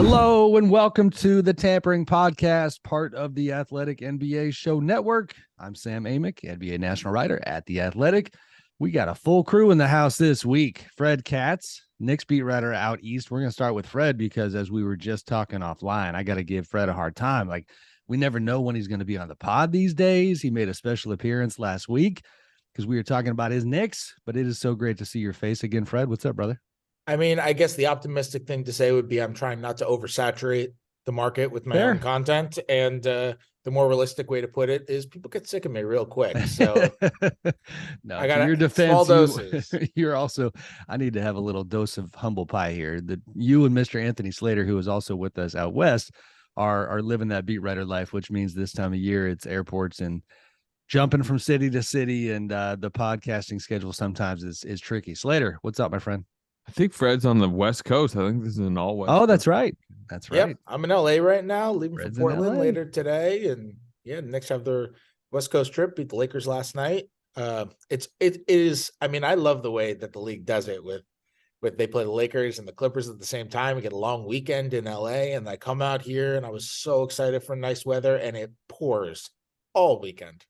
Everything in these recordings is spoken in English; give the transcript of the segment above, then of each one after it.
Hello and welcome to the Tampering Podcast, part of the Athletic NBA Show Network. I'm Sam Amick, NBA national writer at The Athletic. We got a full crew in the house this week. Fred Katz, Knicks beat writer out east. We're going to start with Fred because as we were just talking offline, I got to give Fred a hard time. Like, we never know when he's going to be on the pod these days. He made a special appearance last week because we were talking about his Knicks, but it is so great to see your face again, Fred. What's up, brother? I mean, I guess the optimistic thing to say would be I'm trying not to oversaturate the market with my own content. And the more realistic way to put it is people get sick of me real quick. So no, I got your defense, small doses. You're also, I need to have a little dose of humble pie here. That you and Mr. Anthony Slater, who is also with us out west, are living that beat writer life, which means this time of year it's airports and jumping from city to city. And the podcasting schedule sometimes is tricky. Slater, what's up, my friend? I think Fred's on the West Coast. I think this is an all West. Oh, that's right. That's right. Yep. I'm in LA right now, leaving Fred's for Portland later today. And yeah, the Knicks have their West Coast trip, beat the Lakers last night. It is, I mean, I love the way that the league does it with they play the Lakers and the Clippers at the same time. We get a long weekend in LA, and I come out here and I was so excited for nice weather, and it pours all weekend.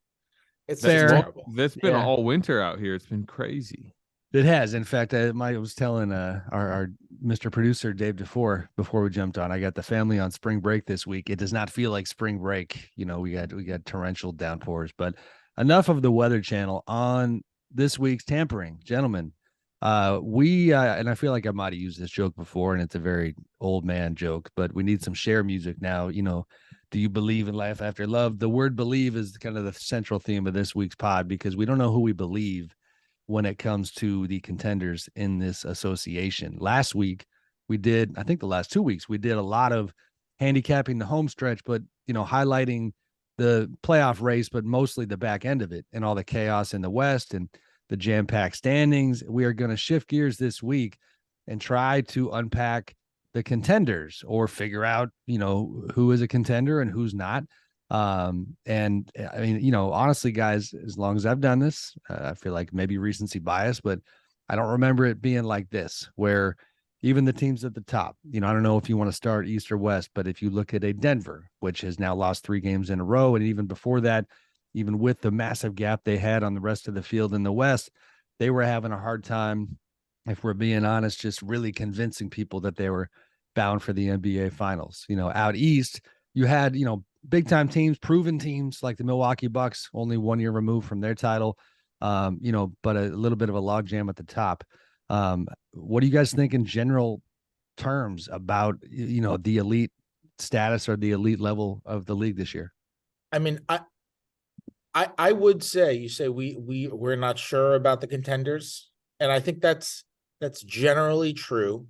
It's terrible. That's been all winter out here. It's been crazy. It has. In fact, I was telling our Mr. Producer, Dave DeFore, before we jumped on, I got the family on spring break this week. It does not feel like spring break. You know, we got torrential downpours, but enough of the Weather Channel on this week's Tampering. Gentlemen, and I feel like I might have used this joke before, and it's a very old man joke, but we need some share music now. You know, do you believe in life after love? The word believe is kind of the central theme of this week's pod because we don't know who we believe when it comes to the contenders in this association. Last week, I think the last 2 weeks, we did a lot of handicapping the home stretch, but, you know, highlighting the playoff race, but mostly the back end of it and all the chaos in the West and the jam-packed standings. We are going to shift gears this week and try to unpack the contenders or figure out, you know, who is a contender and who's not. And I mean, you know, honestly, guys, as long as I've done this, I feel like maybe recency bias, but I don't remember it being like this, where even the teams at the top, you know, I don't know if you want to start East or West, but if you look at a Denver, which has now lost 3 games in a row, and even before that, even with the massive gap they had on the rest of the field in the West, they were having a hard time, if we're being honest, just really convincing people that they were bound for the NBA finals. You know, out East, you had, you know, big time teams, proven teams like the Milwaukee Bucks, only 1 year removed from their title, you know, but a little bit of a logjam at the top. What do you guys think in general terms about, you know, the elite status or the elite level of the league this year? I mean, I would say, you say we're not sure about the contenders, and I think that's generally true.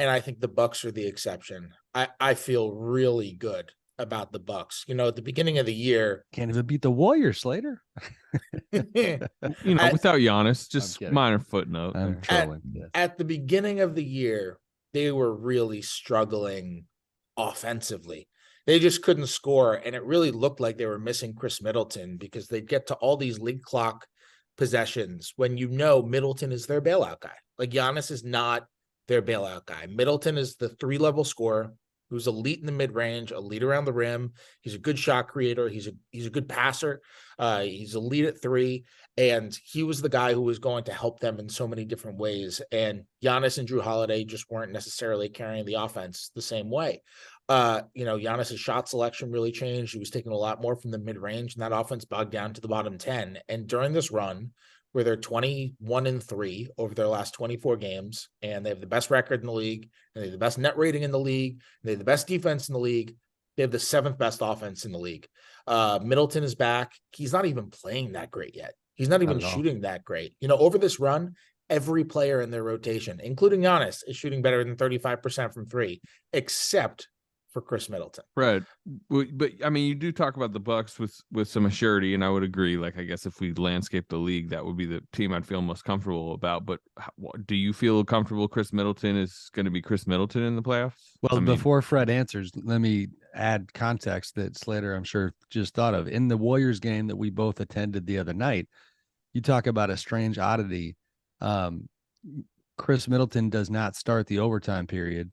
And I think the Bucks are the exception. I feel really good about the Bucks. You know, at the beginning of the year, can't even beat the Warriors, Slater. You know, without Giannis, just minor footnote. I'm trolling. At the beginning of the year, they were really struggling offensively. They just couldn't score, and it really looked like they were missing Chris Middleton because they'd get to all these league clock possessions when, you know, Middleton is their bailout guy. Like, Giannis is not their bailout guy. Middleton is the 3-level scorer who's elite in the mid-range, elite around the rim. He's a good shot creator. He's a good passer. He's elite at 3, and he was the guy who was going to help them in so many different ways. And Giannis and Drew Holiday just weren't necessarily carrying the offense the same way. You know, Giannis's shot selection really changed. He was taking a lot more from the mid-range, and that offense bogged down to the bottom 10. And during this run, where they're 21-3 over their last 24 games, and they have the best record in the league, and they have the best net rating in the league, and they have the best defense in the league. They have the 7th best offense in the league. Middleton is back. He's not even playing that great yet. He's not even shooting that great. You know, over this run, every player in their rotation, including Giannis, is shooting better than 35% from 3, except for Chris Middleton. Right. But I mean, you do talk about the Bucks with some assurity, and I would agree. Like, I guess if we landscape the league, that would be the team I'd feel most comfortable about. But do you feel comfortable Chris Middleton is going to be Chris Middleton in the playoffs? Well, before Fred answers, let me add context that Slater, I'm sure, just thought of. In the Warriors game that we both attended the other night, you talk about a strange oddity. Chris Middleton does not start the overtime period.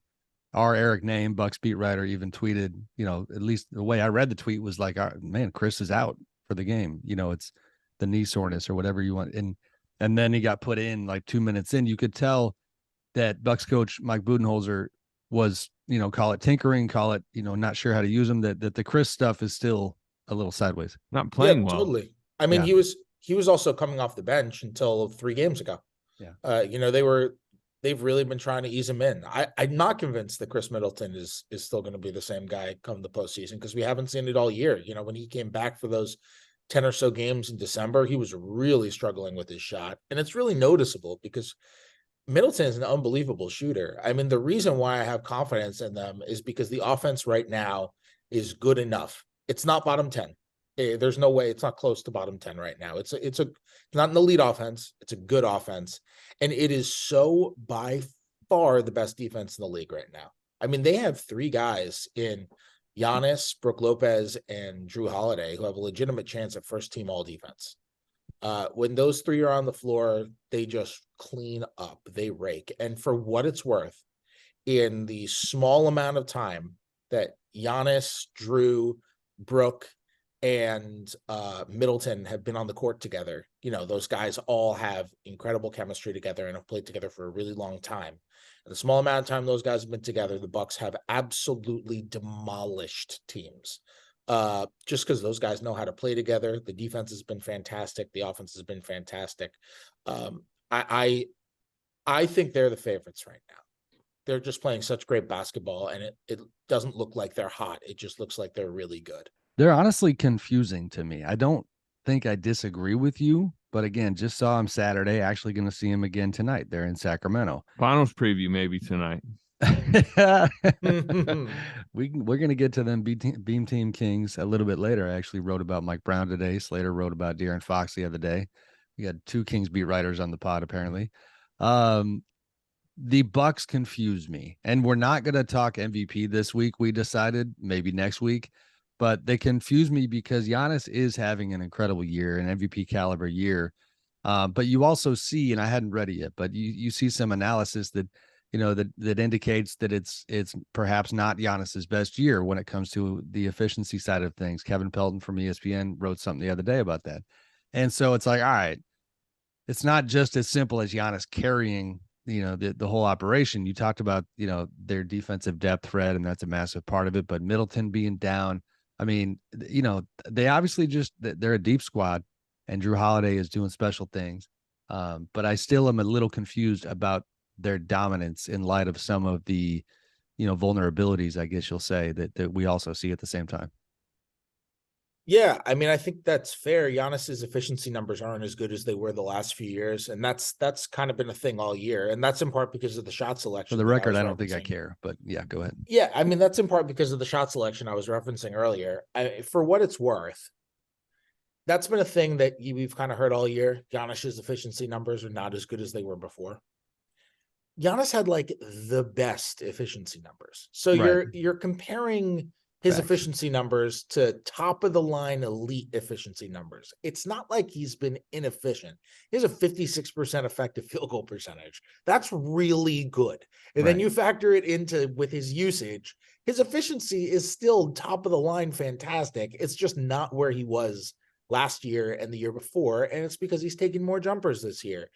our Eric Name, Bucks beat writer, even tweeted, at least the way I read the tweet was like, man, Chris is out for the game. It's the knee soreness or whatever you want. And then he got put in like 2 minutes in. You could tell that Bucks coach Mike Budenholzer was, call it tinkering, call it, not sure how to use him, that the Chris stuff is still a little sideways. Not playing well. Totally. I mean, Yeah. he was also coming off the bench until 3 games ago. Yeah. They've really been trying to ease him in. I'm not convinced that Chris Middleton is still going to be the same guy come the postseason, because we haven't seen it all year. When he came back for those 10 or so games in December, he was really struggling with his shot. And it's really noticeable because Middleton is an unbelievable shooter. I mean, the reason why I have confidence in them is because the offense right now is good enough. It's not bottom 10. There's no way. It's not close to bottom 10 right now. It's not an elite offense. It's a good offense. And it is so by far the best defense in the league right now. I mean, they have 3 guys in Giannis, Brook Lopez, and Drew Holiday who have a legitimate chance at first team all defense. When those 3 are on the floor, they just clean up, they rake. And for what it's worth, in the small amount of time that Giannis, Drew, Brook, and Middleton have been on the court together, those guys all have incredible chemistry together and have played together for a really long time. In the small amount of time those guys have been together, the Bucks have absolutely demolished teams. Just because those guys know how to play together. The defense has been fantastic. The offense has been fantastic. I think they're the favorites right now. They're just playing such great basketball, and it doesn't look like they're hot. It just looks like they're really good. They're honestly confusing to me. I don't think I disagree with you, but again, just saw him Saturday. Actually going to see him again tonight. They're in Sacramento. Finals preview maybe tonight. We're going to get to them Beam Team Kings a little bit later. I actually wrote about Mike Brown today. Slater wrote about De'Aaron Fox the other day. We got 2 Kings beat writers on the pod, apparently. The Bucks confuse me, and we're not going to talk MVP this week. We decided maybe next week, but they confuse me because Giannis is having an incredible year, an MVP caliber year. But you also see, and I hadn't read it yet, but you see some analysis that, that indicates that it's perhaps not Giannis's best year when it comes to the efficiency side of things. Kevin Pelton from ESPN wrote something the other day about that. And so it's like, all right, it's not just as simple as Giannis carrying, the whole operation. You talked about, their defensive depth, Fred, and that's a massive part of it, but Middleton being down, I mean, they obviously they're a deep squad, and Drew Holiday is doing special things. But I still am a little confused about their dominance in light of some of the, vulnerabilities, I guess you'll say, that we also see at the same time. Yeah, I mean, I think that's fair. Giannis's efficiency numbers aren't as good as they were the last few years, and that's kind of been a thing all year, and that's in part because of the shot selection. For the record, I don't think I care, but yeah, go ahead. Yeah, I mean, that's in part because of the shot selection I was referencing earlier. For what it's worth, that's been a thing that we've kind of heard all year. Giannis's efficiency numbers are not as good as they were before. Giannis had like the best efficiency numbers. So Right. you're comparing his Facts. efficiency numbers to top of the line elite efficiency numbers. It's not like he's been inefficient. He has a 56% effective field goal percentage. That's really good. And then Right. you factor it into with his usage, his efficiency is still top of the line fantastic. It's just not where he was last year and the year before. And it's because he's taking more jumpers this year.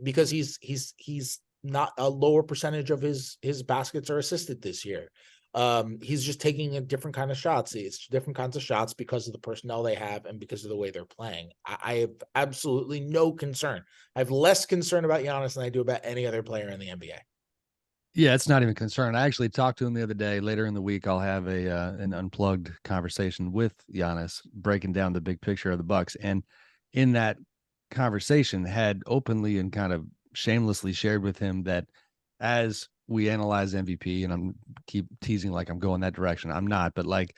Because he's not a lower percentage of his baskets are assisted this year. He's just taking a different kind of shots. It's different kinds of shots because of the personnel they have and because of the way they're playing. I have absolutely no concern. I have less concern about Giannis than I do about any other player in the NBA. Yeah, it's not even concerned. I actually talked to him the other day. Later in the week, I'll have an unplugged conversation with Giannis, breaking down the big picture of the Bucks. And in that conversation, had openly and kind of shamelessly shared with him that as we analyze MVP, and I'm keep teasing like I'm going that direction. I'm not, but like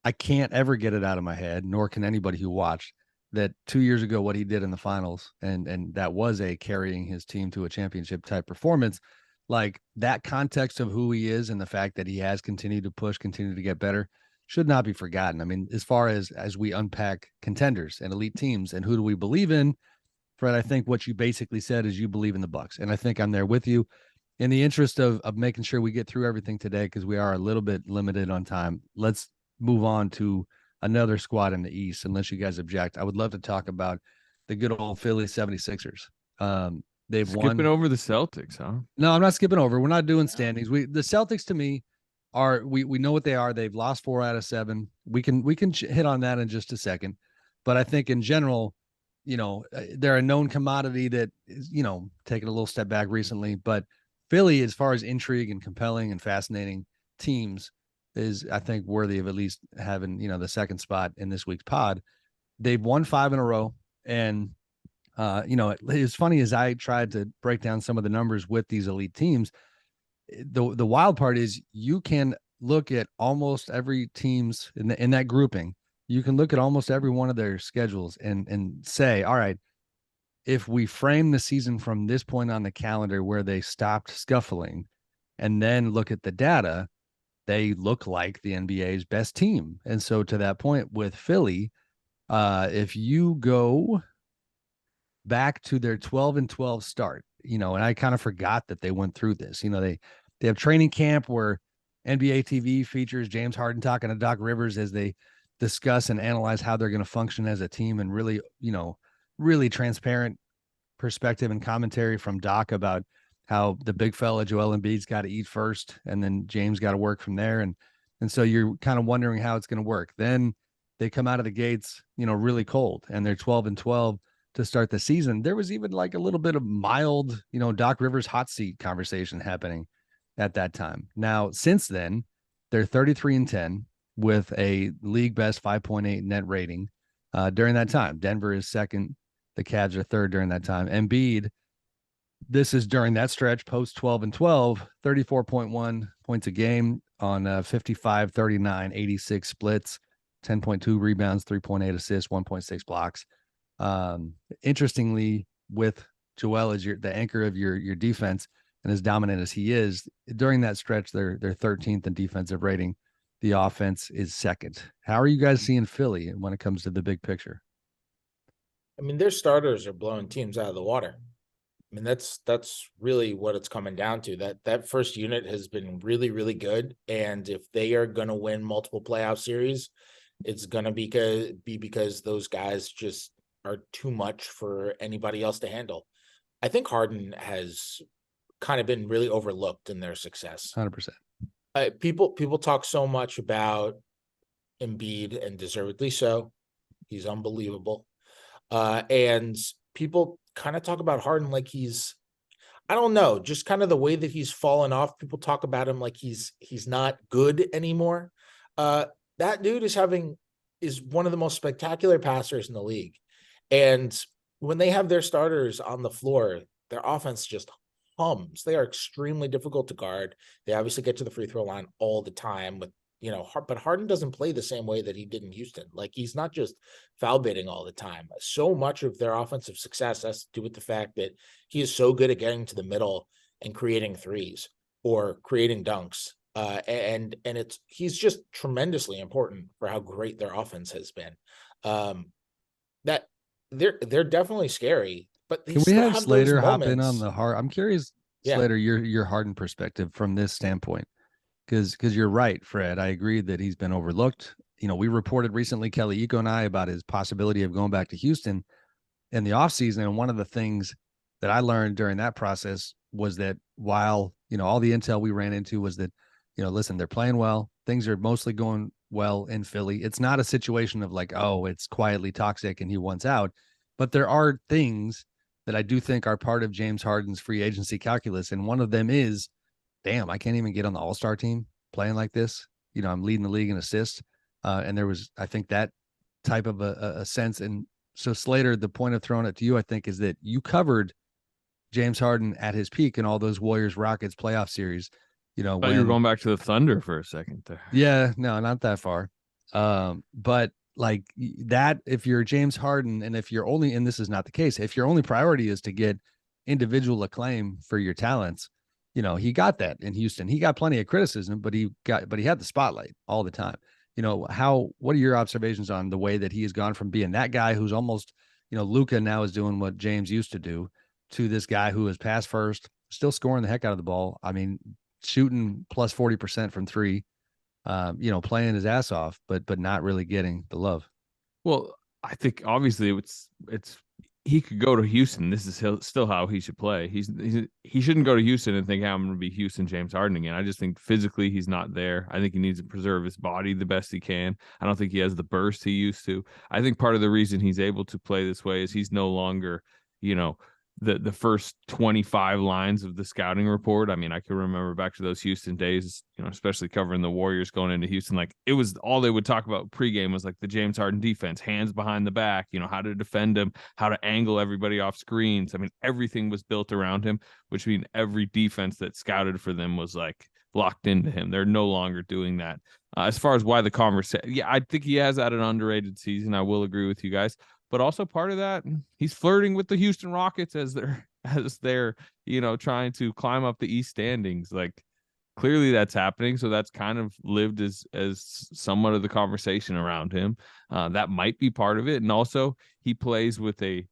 I can't ever get it out of my head, nor can anybody who watched that 2 years ago, what he did in the finals, and that was a carrying his team to a championship type performance. Like that context of who he is and the fact that he has continued to push, continue to get better should not be forgotten. I mean, as far as we unpack contenders and elite teams and who do we believe in, Fred, I think what you basically said is you believe in the Bucks. And I think I'm there with you. in the interest of making sure we get through everything today, because we are a little bit limited on time, let's move on to another squad in the East, unless you guys object. I would love to talk about the good old Philly 76ers. They've Skipping won. over the Celtics, huh? No, I'm not skipping over. We're not doing standings. The Celtics to me are we know what they are. They've lost 4 out of 7. We can hit on that in just a second. But I think in general, they're a known commodity that is, taking a little step back recently. But Philly, as far as intrigue and compelling and fascinating teams, is, I think, worthy of at least having, the second spot in this week's pod. They've won 5 in a row. And, it's funny, as I tried to break down some of the numbers with these elite teams, the wild part is you can look at almost every teams in that grouping. You can look at almost every one of their schedules and say, all right, if we frame the season from this point on the calendar where they stopped scuffling and then look at the data, they look like the NBA's best team. And so to that point with Philly, if you go back to their 12-12 start, and I kind of forgot that they went through this. They have training camp where NBA TV features James Harden talking to Doc Rivers as they discuss and analyze how they're going to function as a team, and really, really transparent perspective and commentary from Doc about how the big fella Joel Embiid's got to eat first, and then James got to work from there. And so you're kind of wondering how it's going to work. Then they come out of the gates, really cold, and they're 12-12 to start the season. There was even like a little bit of mild, Doc Rivers hot seat conversation happening at that time. Now, since then, they're 33-10 with a league best 5.8 net rating. During that time, Denver is second. The Cavs are third during that time. Embiid, this is during that stretch, post 12-12, 34.1 points a game on 55, 39, 86 splits, 10.2 rebounds, 3.8 assists, 1.6 blocks. Interestingly, with Joel as the anchor of your defense, and as dominant as he is, during that stretch, they're 13th in defensive rating. The offense is second. How are you guys seeing Philly when it comes to the big picture? I mean, their starters are blowing teams out of the water. I mean, that's really what it's coming down to. That first unit has been really, really good. And if they are going to win multiple playoff series, it's going to be because those guys just are too much for anybody else to handle. I think Harden has kind of been really overlooked in their success. 100%. People talk so much about Embiid, and deservedly so. He's unbelievable. And people kind of talk about Harden like he's, I don't know, just kind of the way that he's fallen off. People talk about him like he's not good anymore. That dude is one of the most spectacular passers in the league. And when they have their starters on the floor, their offense just hums. They are extremely difficult to guard. They obviously get to the free throw line all the time with, but Harden doesn't play the same way that he did in Houston. Like, he's not just foul baiting all the time. So much of their offensive success has to do with the fact that he is so good at getting to the middle and creating threes or creating dunks. And he's just tremendously important for how great their offense has been. That they're definitely scary, but they Can we still have have Slater those hop in moments. on the heart? I'm curious, Yeah. Slater, your Harden perspective from this standpoint, because you're right, Fred. I agree that he's been overlooked. We reported recently, Kelly Eco and I, about his possibility of going back to Houston in the offseason. And one of the things that I learned during that process was that while, all the intel we ran into was that, listen, they're playing well. Things are mostly going well in Philly. It's not a situation of like, oh, it's quietly toxic and he wants out. But there are things that I do think are part of James Harden's free agency calculus. And one of them is, damn, I can't even get on the All-Star team playing like this. I'm leading the league in assists. And there was, I think, that type of a sense. And so, Slater, the point of throwing it to you, I think, is that you covered James Harden at his peak in all those Warriors-Rockets playoff series. Thought you were going back to the Thunder for a second there. Yeah, no, not that far. But like that, if you're James Harden, and if you're only, and this is not the case, if your only priority is to get individual acclaim for your talents, he got that in Houston. He got plenty of criticism, but he had the spotlight all the time. What are your observations on the way that he has gone from being that guy who's almost, Luka now is doing what James used to do, to this guy who is pass first, still scoring the heck out of the ball. I mean, shooting plus 40% from three, playing his ass off, but not really getting the love. Well, I think obviously it's he could go to Houston. This is still how he should play. He shouldn't go to Houston and think, hey, I'm going to be Houston James Harden again. I just think physically he's not there. I think he needs to preserve his body the best he can. I don't think he has the burst he used to. I think part of the reason he's able to play this way is he's no longer, the first 25 lines of the scouting report. I mean, I can remember back to those Houston days, especially covering the Warriors going into Houston. Like, it was all they would talk about pregame was like the James Harden defense, hands behind the back, how to defend him, how to angle everybody off screens. I mean, everything was built around him, which means every defense that scouted for them was like locked into him. They're no longer doing that. As far as why the conversation, yeah, I think he has had an underrated season. I will agree with you guys. But also part of that, he's flirting with the Houston Rockets as they're trying to climb up the East standings. Like, clearly that's happening. So that's kind of lived as somewhat of the conversation around him. That might be part of it. And also he plays with a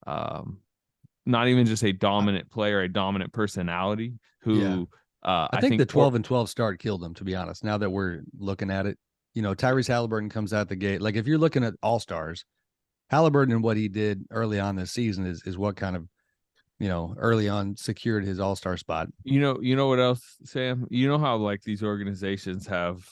not even just a dominant player, a dominant personality who I think the 12-12 start killed him, to be honest. Now that we're looking at it, Tyrese Halliburton comes out the gate. Like, if you're looking at all-stars, Halliburton and what he did early on this season is what kind of, early on secured his all-star spot. You know what else, Sam? You know how like these organizations have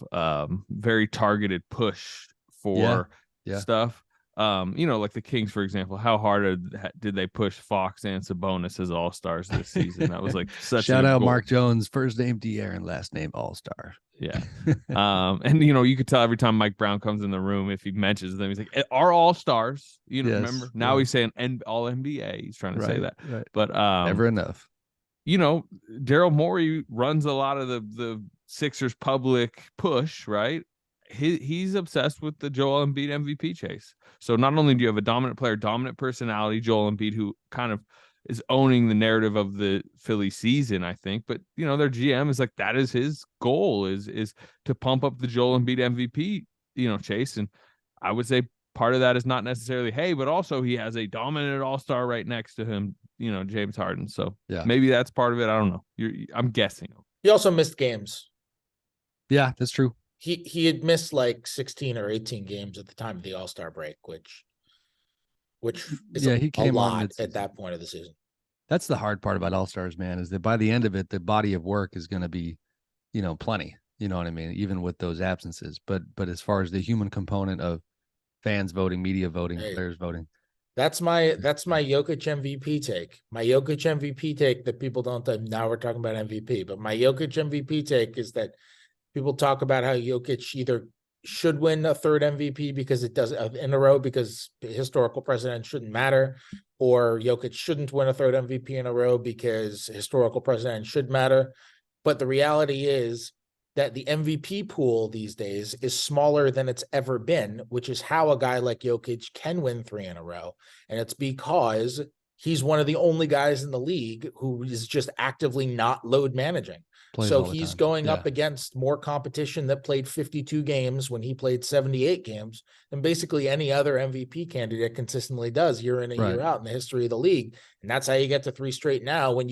very targeted push for stuff. Like the Kings, for example, how hard did they push Fox and Sabonis as all-stars this season? That was like such shout out Mark Jones, first name De'Aaron, last name all-star. Yeah. And you could tell every time Mike Brown comes in the room, if he mentions them, he's like, are all-stars, remember? Now he's saying all NBA. He's trying to say that. Right. But never enough. Daryl Morey runs a lot of the Sixers public push, right? He's obsessed with the Joel Embiid MVP chase. So not only do you have a dominant player, dominant personality, Joel Embiid, who kind of is owning the narrative of the Philly season, I think, but their GM is like, that is his goal is to pump up the Joel Embiid MVP, chase. And I would say part of that is not necessarily, hey, but also he has a dominant all-star right next to him, James Harden. So maybe that's part of it. I don't know. I'm guessing. He also missed games. Yeah, that's true. He had missed like 16 or 18 games at the time of the All-Star break, which is he came a lot on at that point of the season. That's the hard part about All-Stars, man, is that by the end of it, the body of work is going to be, plenty. You know what I mean? Even with those absences. But as far as the human component of fans voting, media voting, players voting. That's my Jokic MVP take. My Jokic MVP take that people don't. Now we're talking about MVP, but my Jokic MVP take is that people talk about how Jokic either should win a third MVP because it does in a row because historical precedent shouldn't matter, or Jokic shouldn't win a third MVP in a row because historical precedent should matter. But the reality is that the MVP pool these days is smaller than it's ever been, which is how a guy like Jokic can win 3 in a row. And it's because he's one of the only guys in the league who is just actively not load managing. So he's going up against more competition that played 52 games when he played 78 games than basically any other MVP candidate consistently does year in and year out in the history of the league. And that's how you get to 3 straight now when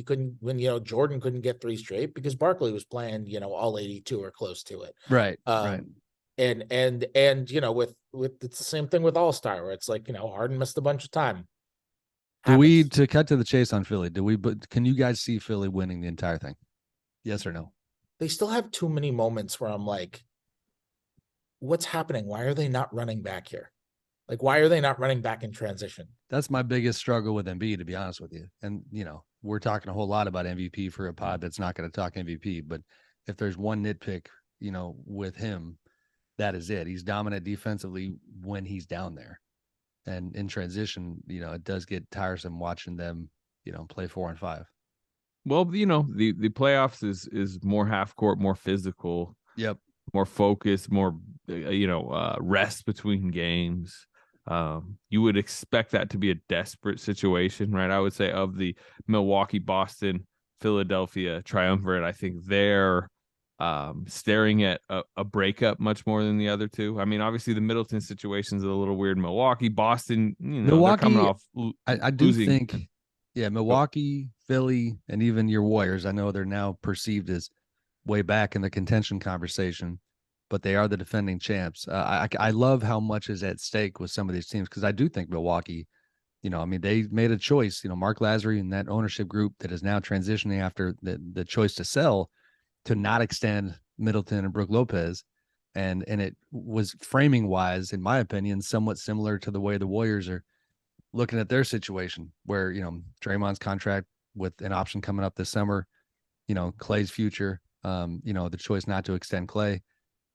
Jordan couldn't get 3 straight because Barkley was playing, all 82 or close to it. Right. And with it's the same thing with All-Star where it's like, Harden missed a bunch of time. To cut to the chase on Philly, can you guys see Philly winning the entire thing? Yes or no? They still have too many moments where I'm like, what's happening? Why are they not running back here? Like, why are they not running back in transition? That's my biggest struggle with Embiid, to be honest with you. And, we're talking a whole lot about MVP for a pod that's not going to talk MVP. But if there's one nitpick, with him, that is it. He's dominant defensively when he's down there. And in transition, it does get tiresome watching them, play 4 and 5. Well, the playoffs is more half court, more physical. Yep. More focus, more rest between games. You would expect that to be a desperate situation, right? I would say of the Milwaukee, Boston, Philadelphia triumvirate, I think they're staring at a breakup much more than the other two. I mean, obviously the Middleton situation is a little weird. Milwaukee, Boston, Milwaukee, they're coming off. I do think Yeah, Milwaukee, Philly, and even your Warriors. I know they're now perceived as way back in the contention conversation, but they are the defending champs. I love how much is at stake with some of these teams because I do think Milwaukee, I mean, they made a choice. Mark Lazary and that ownership group that is now transitioning after the choice to sell to not extend Middleton and Brook Lopez. And it was framing wise, in my opinion, somewhat similar to the way the Warriors are looking at their situation, where Draymond's contract with an option coming up this summer, Clay's future, the choice not to extend Clay,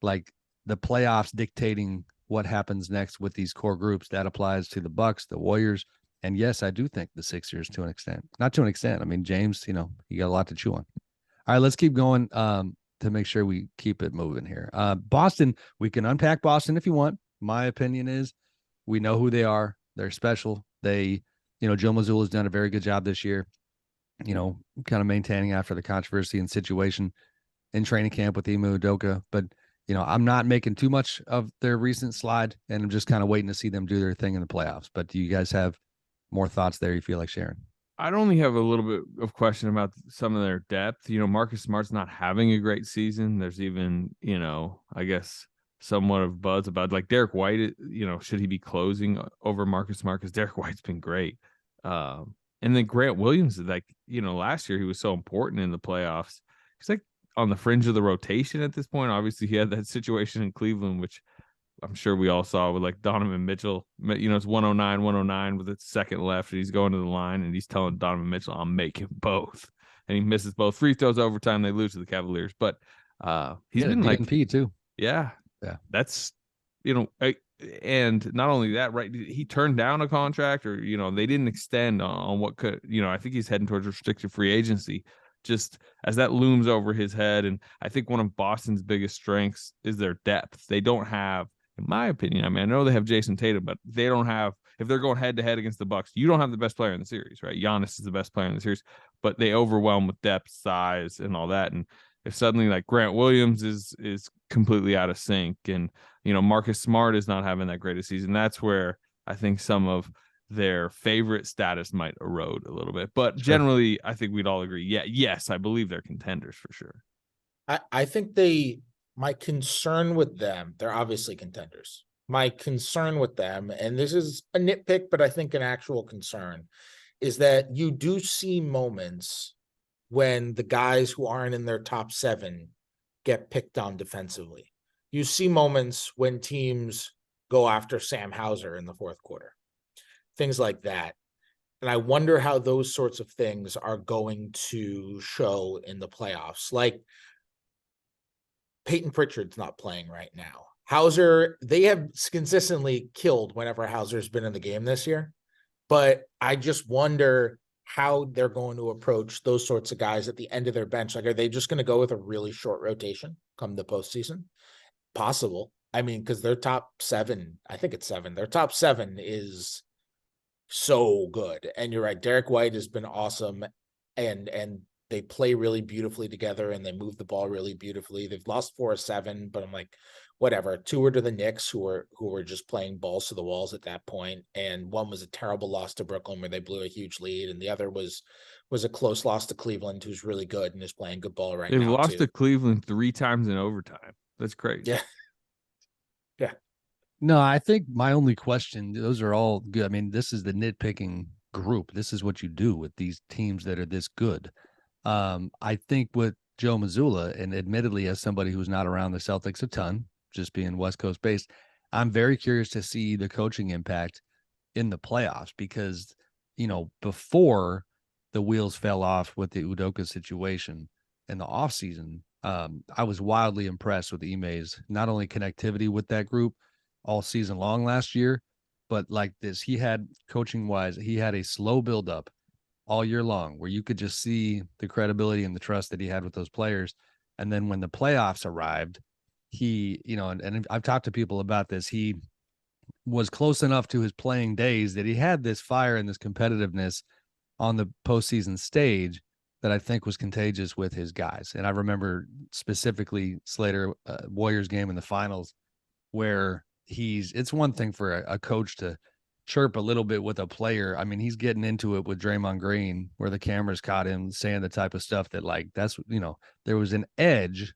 like the playoffs dictating what happens next with these core groups. That applies to the Bucks, the Warriors, and yes, I do think the Sixers to an extent. Not to an extent. I mean, James, you got a lot to chew on. All right, let's keep going to make sure we keep it moving here. Boston, we can unpack Boston if you want. My opinion is we know who they are. They're special. They, Joe Mazzulla's done a very good job this year, kind of maintaining after the controversy and situation in training camp with Ime Udoka. But, I'm not making too much of their recent slide, and I'm just kind of waiting to see them do their thing in the playoffs. But do you guys have more thoughts there you feel like sharing? I'd only have a little bit of question about some of their depth. Marcus Smart's not having a great season. There's even, I guess somewhat of buzz about like Derek White, should he be closing over Marcus Smart? Because Derek White's been great. And then Grant Williams, like, last year he was so important in the playoffs. He's like on the fringe of the rotation at this point. Obviously, he had that situation in Cleveland, which I'm sure we all saw with like Donovan Mitchell. It's 109 with a second left, and he's going to the line, and he's telling Donovan Mitchell, "I'll make him both," and he misses both free throws overtime. They lose to the Cavaliers, but he's been like DNP too. Yeah, that's and not only that, right? He turned down a contract, or they didn't extend on what could. I think he's heading towards restricted free agency. Just as that looms over his head, and I think one of Boston's biggest strengths is their depth. They don't have, in my opinion, I know they have Jason Tatum, but they don't have, if they're going head to head against the Bucks, you don't have the best player in the series, right? Giannis is the best player in the series, but they overwhelm with depth, size, and all that. And if suddenly like Grant Williams is completely out of sync, and Marcus Smart is not having that great a season, that's where I think some of their favorite status might erode a little bit. But generally, I think we'd all agree, yes, I believe they're contenders for sure. I think my concern with them, they're obviously contenders. My concern with them, and this is a nitpick, but I think an actual concern, is that you do see moments when the guys who aren't in their top 7 get picked on defensively. You see moments when teams go after Sam Hauser in the fourth quarter, things like that. And I wonder how those sorts of things are going to show in the playoffs. Like, Peyton Pritchard's not playing right now. Hauser, they have consistently killed whenever Hauser's been in the game this year. But I just wonder how they're going to approach those sorts of guys at the end of their bench. Like, are they just going to go with a really short rotation come the postseason? Possible. I mean, because their top 7, I think it's 7. Their top 7 is so good. And you're right, Derek White has been awesome, and they play really beautifully together, and they move the ball really beautifully. They've lost 4 of 7, but I'm like, whatever. 2 were to the Knicks, who were just playing balls to the walls at that point, and 1 was a terrible loss to Brooklyn where they blew a huge lead, and the other was a close loss to Cleveland, who's really good and is playing good ball right now. They've lost to Cleveland 3 times in overtime. That's crazy. Yeah. No, I think my only question, those are all good. I mean, this is the nitpicking group. This is what you do with these teams that are this good. I think with Joe Mazzulla, and admittedly as somebody who's not around the Celtics a ton, just being West Coast based, I'm very curious to see the coaching impact in the playoffs, because, before the wheels fell off with the Udoka situation in the offseason, I was wildly impressed with Ime's not only connectivity with that group all season long last year, but like this, he had coaching wise, he had a slow build up all year long where you could just see the credibility and the trust that he had with those players. And then when the playoffs arrived, he, and I've talked to people about this, he was close enough to his playing days that he had this fire and this competitiveness on the postseason stage that I think was contagious with his guys. And I remember specifically Slater Warriors game in the finals, where it's one thing for a coach to chirp a little bit with a player. I mean, he's getting into it with Draymond Green, where the cameras caught him saying the type of stuff that, like, that's, there was an edge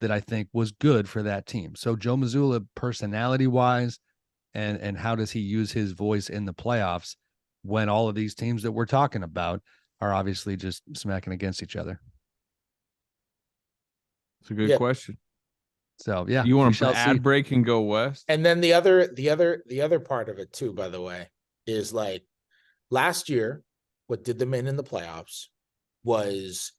that I think was good for that team. So Joe Mazzulla, personality wise, and how does he use his voice in the playoffs when all of these teams that we're talking about are obviously just smacking against each other? It's a good question. So yeah, you want to ad break and go west. And then the other part of it too, by the way, is like last year, what did them in the playoffs was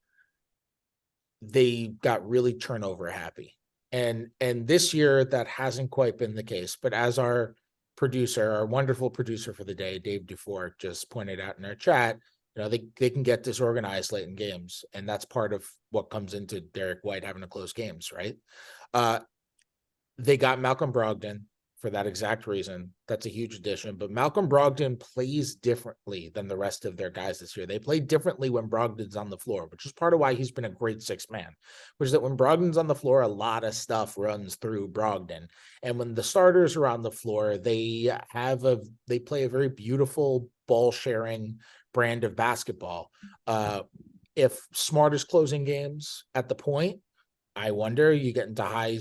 they got really turnover happy. And this year that hasn't quite been the case. But as our wonderful producer for the day, Dave Dufour, just pointed out in our chat, they can get disorganized late in games. And that's part of what comes into Derek White having to close games, right? They got Malcolm Brogdon for that exact reason. That's a huge addition. But Malcolm Brogdon plays differently than the rest of their guys this year. They play differently when Brogdon's on the floor, which is part of why he's been a great sixth man, which is that when Brogdon's on the floor, a lot of stuff runs through Brogdon. And when the starters are on the floor, they play a very beautiful ball sharing brand of basketball. If Smart is closing games at the point, I wonder, you get into high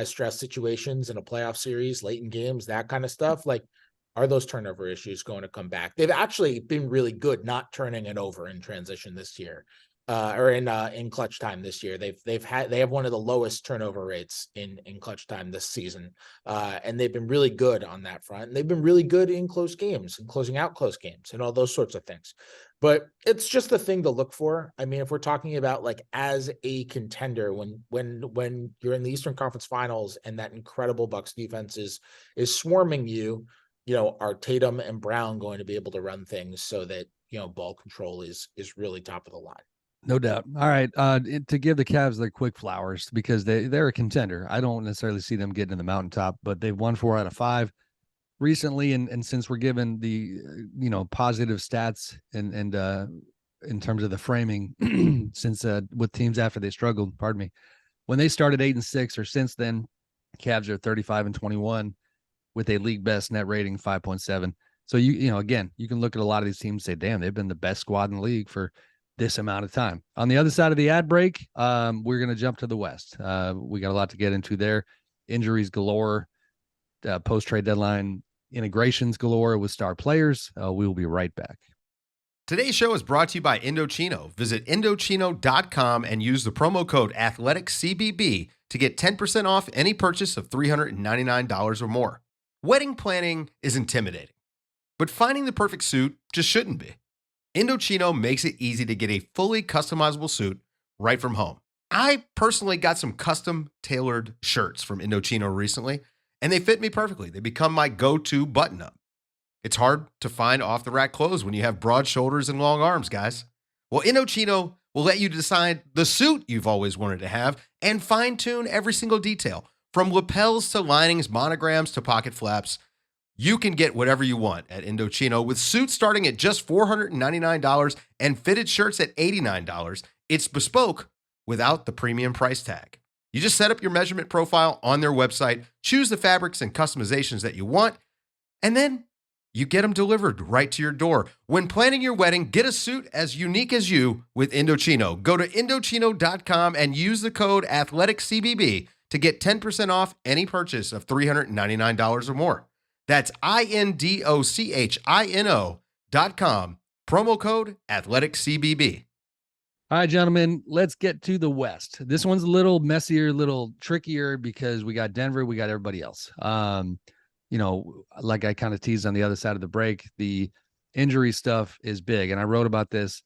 stress situations in a playoff series, late in games, that kind of stuff. Like, are those turnover issues going to come back? They've actually been really good not turning it over in transition this year, or in clutch time this year. They have one of the lowest turnover rates in clutch time this season, and they've been really good on that front. And they've been really good in close games and closing out close games and all those sorts of things. But it's just the thing to look for. I mean, if we're talking about like as a contender, when you're in the Eastern Conference Finals and that incredible Bucks defense is swarming you, are Tatum and Brown going to be able to run things so that ball control is really top of the line? No doubt. All right, to give the Cavs their quick flowers, because they're a contender. I don't necessarily see them getting to the mountaintop, but they've won 4 out of 5. Recently, and since we're given the positive stats and in terms of the framing, since with teams after they struggled, when they started 8-6 or since then, Cavs are 35-21 with a league best net rating 5.7. So again, you can look at a lot of these teams and say, damn, they've been the best squad in the league for this amount of time. On the other side of the ad break, we're going to jump to the West. We got a lot to get into there. Injuries galore, post-trade deadline integrations galore with star players. We will be right back. Today's show is brought to you by Indochino. Visit Indochino.com and use the promo code AthleticCBB to get 10% off any purchase of $399 or more. Wedding planning is intimidating, but finding the perfect suit just shouldn't be. Indochino makes it easy to get a fully customizable suit right from home. I personally got some custom tailored shirts from Indochino recently, and they fit me perfectly. They become my go-to button-up. It's hard to find off-the-rack clothes when you have broad shoulders and long arms, guys. Well, Indochino will let you decide the suit you've always wanted to have and fine-tune every single detail. From lapels to linings, monograms to pocket flaps, you can get whatever you want at Indochino with suits starting at just $499 and fitted shirts at $89. It's bespoke without the premium price tag. You just set up your measurement profile on their website, choose the fabrics and customizations that you want, and then you get them delivered right to your door. When planning your wedding, get a suit as unique as you with Indochino. Go to Indochino.com and use the code AthleticCBB to get 10% off any purchase of $399 or more. That's Indochino.com, promo code AthleticCBB. All right, gentlemen, let's get to the West. This one's a little messier, a little trickier because we got Denver, we got everybody else. Like I kind of teased on the other side of the break, the injury stuff is big. And I wrote about this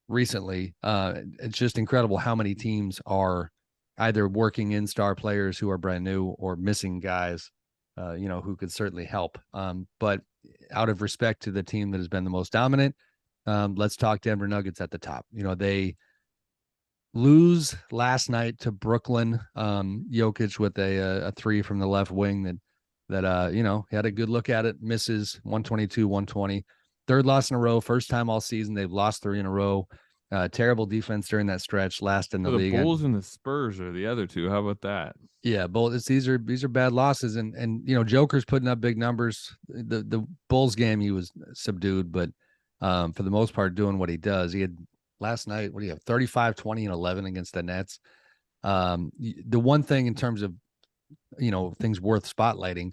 recently. It's just incredible how many teams are either working in star players who are brand new or missing guys, who could certainly help. But out of respect to the team that has been the most dominant, let's talk Denver Nuggets at the top. They lose last night to Brooklyn. Jokic with a 3 from the left wing that he had a good look at it, misses 122, 120. Third loss in a row, first time all season. They've lost 3 in a row. Terrible defense during that stretch, last in the The league. Bulls and the Spurs are the other two. How about that? Yeah, both these are bad losses, and Joker's putting up big numbers. The Bulls game he was subdued, but for the most part doing what he does. He had last night, what do you have, 35, 20, and 11 against the Nets. The one thing in terms of things worth spotlighting,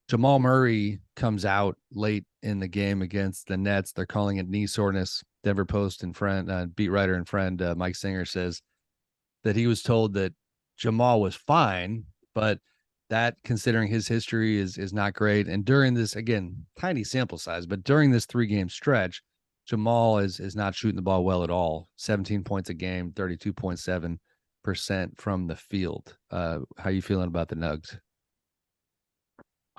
Jamal Murray comes out late in the game against the Nets. They're calling it knee soreness. Denver Post and friend, beat writer and friend Mike Singer says that he was told that Jamal was fine, but that, considering his history, is not great. And during this, again, tiny sample size, but during this 3-game stretch, Jamal is not shooting the ball well at all. 17 points a game, 32.7% from the field. How you feeling about the Nugs?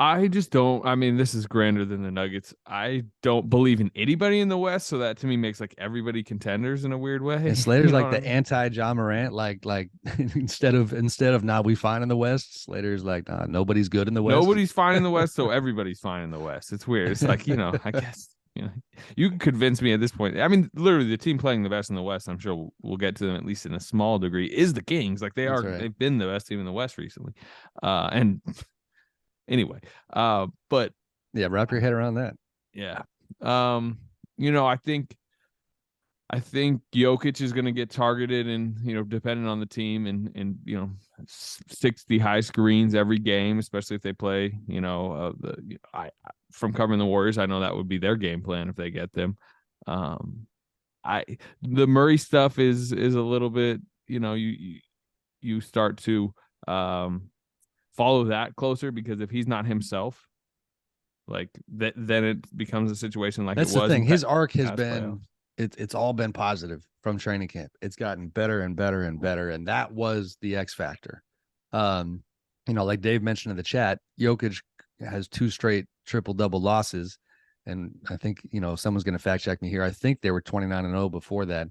I just don't. I mean, this is grander than the Nuggets. I don't believe in anybody in the West, so that to me makes like everybody contenders in a weird way. And Slater's like the anti-John Morant, like instead of nah, we fine in the West. Slater's like, nah, nobody's good in the West. Nobody's fine in the West, so everybody's fine in the West. It's weird. It's like, I guess you can convince me at this point. I mean, literally, the team playing the best in the West, I'm sure we'll get to them at least in a small degree, is the Kings. Like That's right. They've been the best team in the West recently, and. Anyway, but yeah, wrap your head around that. Yeah. I think Jokic is going to get targeted and, depending on the team and 60 high screens every game, especially if they play, from covering the Warriors, I know that would be their game plan if they get them. The Murray stuff is a little bit, you start to, follow that closer, because if he's not himself, like that, then it becomes a situation like that's it was. The thing. His arc has been it's all been positive from training camp. It's gotten better and better and better, and that was the X factor. Like Dave mentioned in the chat, Jokic has 2 straight triple-double losses, and I think someone's going to fact check me here. I think they were 29-0 before that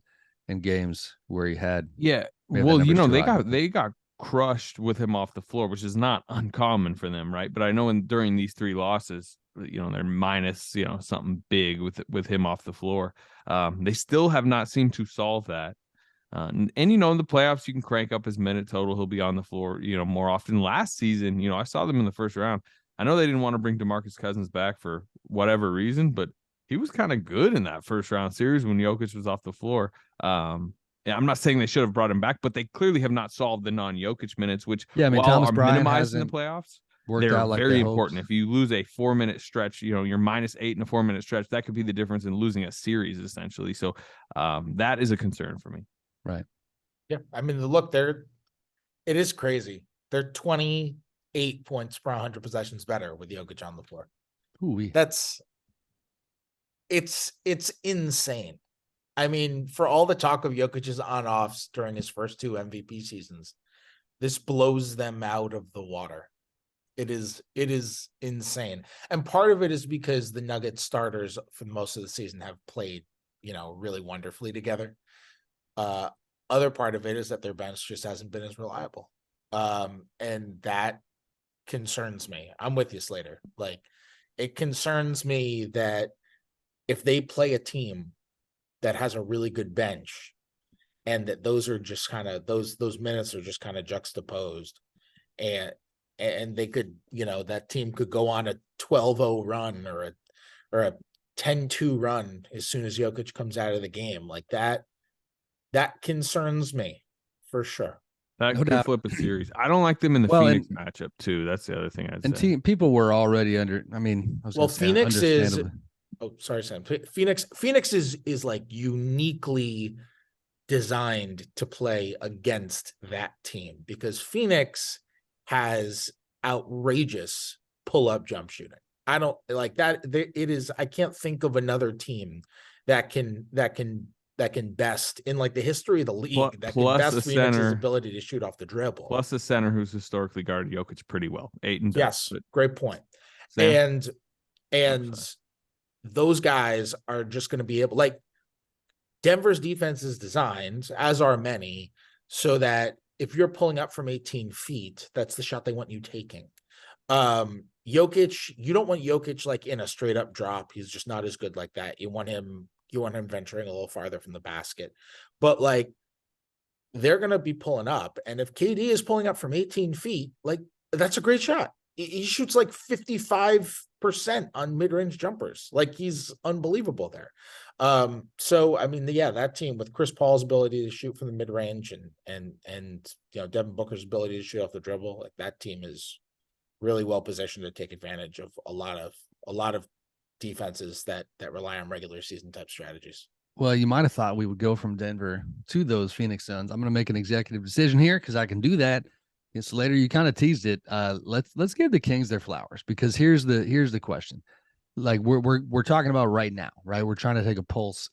in games where he had. Yeah, well, they got crushed with him off the floor, which is not uncommon for them, right? But I know during these 3 losses, they're minus, something big with him off the floor. They still have not seemed to solve that. In the playoffs, you can crank up his minute total. He'll be on the floor, more often. Last season, I saw them in the first round. I know they didn't want to bring DeMarcus Cousins back for whatever reason, but he was kind of good in that first round series when Jokic was off the floor. Yeah, I'm not saying they should have brought him back, but they clearly have not solved the non-Jokic minutes, which Thomas Bryant minimized in the playoffs. They're like very important. If you lose a 4-minute stretch, you're -8 in a 4-minute stretch, that could be the difference in losing a series, essentially. So that is a concern for me. Right. Yeah. I mean, look, it is crazy. They're 28 points per 100 possessions better with Jokic on the floor. Ooh-wee. It's insane. I mean, for all the talk of Jokic's on-offs during his first 2 MVP seasons, this blows them out of the water. It is insane. And part of it is because the Nuggets starters for most of the season have played, really wonderfully together. Other part of it is that their bench just hasn't been as reliable. And that concerns me. I'm with you, Slater. Like, it concerns me that if they play a team that has a really good bench, and that those are just kind of those minutes are just kind of juxtaposed, and they could, that team could go on a 12-0 run or a 10-2 run as soon as Jokic comes out of the game. Like that concerns me for sure. That could flip a series. I don't like them in the Phoenix matchup too. That's the other thing I'd say. People were already under. I mean, Phoenix is. Oh, sorry, Sam. Phoenix is like uniquely designed to play against that team, because Phoenix has outrageous pull-up jump shooting. I don't like that. It is. I can't think of another team that can best in like the history of the league that can best Phoenix's ability to shoot off the dribble. Plus the center who's historically guarded Jokic pretty well. Ayton. Yes, great point. Sam? And those guys are just going to be able, like, Denver's defense is designed, as are many, so that if you're pulling up from 18 feet, that's the shot they want you taking. Jokic, you don't want Jokic like in a straight up drop. He's just not as good like that. You want him you want him venturing a little farther from the basket. But like, they're going to be pulling up. And if KD is pulling up from 18 feet, like, that's a great shot. He shoots like 55% on mid-range jumpers. Like, he's unbelievable there. So I mean, yeah, that team with Chris Paul's ability to shoot from the mid-range and you know, Devin Booker's ability to shoot off the dribble, like, that team is really well positioned to take advantage of a lot of defenses that rely on regular season type strategies. Well, you might have thought we would go from Denver to those Phoenix Suns. I'm going to make an executive decision here because I can do that. It's later. You kind of teased it. Let's give the Kings their flowers, because here's the question. Like, we're talking about right now, right? We're trying to take a pulse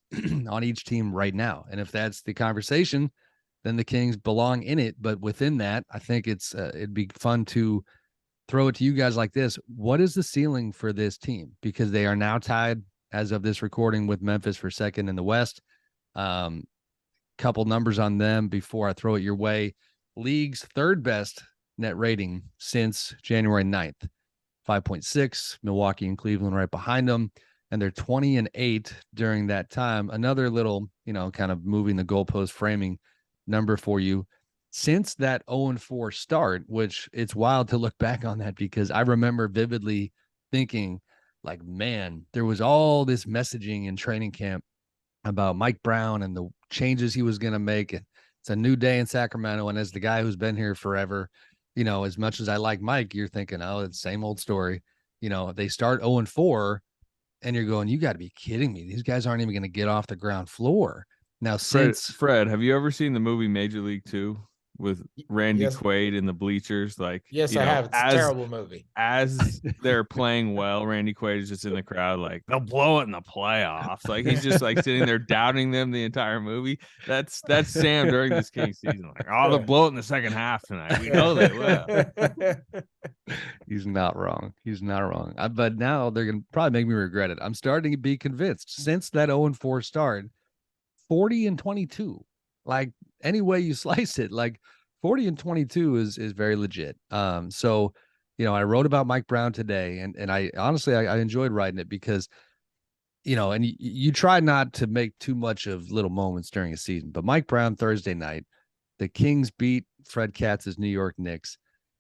on each team right now, and if that's the conversation, then the Kings belong in it. But within that, I think it'd be fun to throw it to you guys like this. What is the ceiling for this team? Because they are now tied, as of this recording, with Memphis for second in the West. Couple numbers on them before I throw it your way. League's third best net rating since January 9th, 5.6. Milwaukee and Cleveland right behind them, and they're 20-8 during that time. Another little, kind of moving the goalpost framing number for you. Since that 0-4 start, which it's wild to look back on that, because I remember vividly thinking, like, man, there was all this messaging in training camp about Mike Brown and the changes he was going to make. It's a new day in Sacramento. And as the guy who's been here forever, as much as I like Mike, you're thinking, oh, it's the same old story. They start 0-4 and you're going, you got to be kidding me. These guys aren't even going to get off the ground floor. Now, Fred, have you ever seen the movie Major League 2 with Randy Quaid in the bleachers? Like, yes, I have. It's a terrible movie. As they're playing well, Randy Quaid is just in the crowd, like, they'll blow it in the playoffs. Like, he's just like sitting there doubting them the entire movie. That's Sam during this Kings season. Like, oh, they'll blow it in the second half tonight. We know they will. He's not wrong. But now they're going to probably make me regret it. I'm starting to be convinced. Since that 0-4 start, 40-22. Like, any way you slice it, like 40-22 is very legit. So, I wrote about Mike Brown today, and I honestly, I enjoyed writing it because, and you try not to make too much of little moments during a season, but Mike Brown Thursday night, the Kings beat Fred Katz's New York Knicks.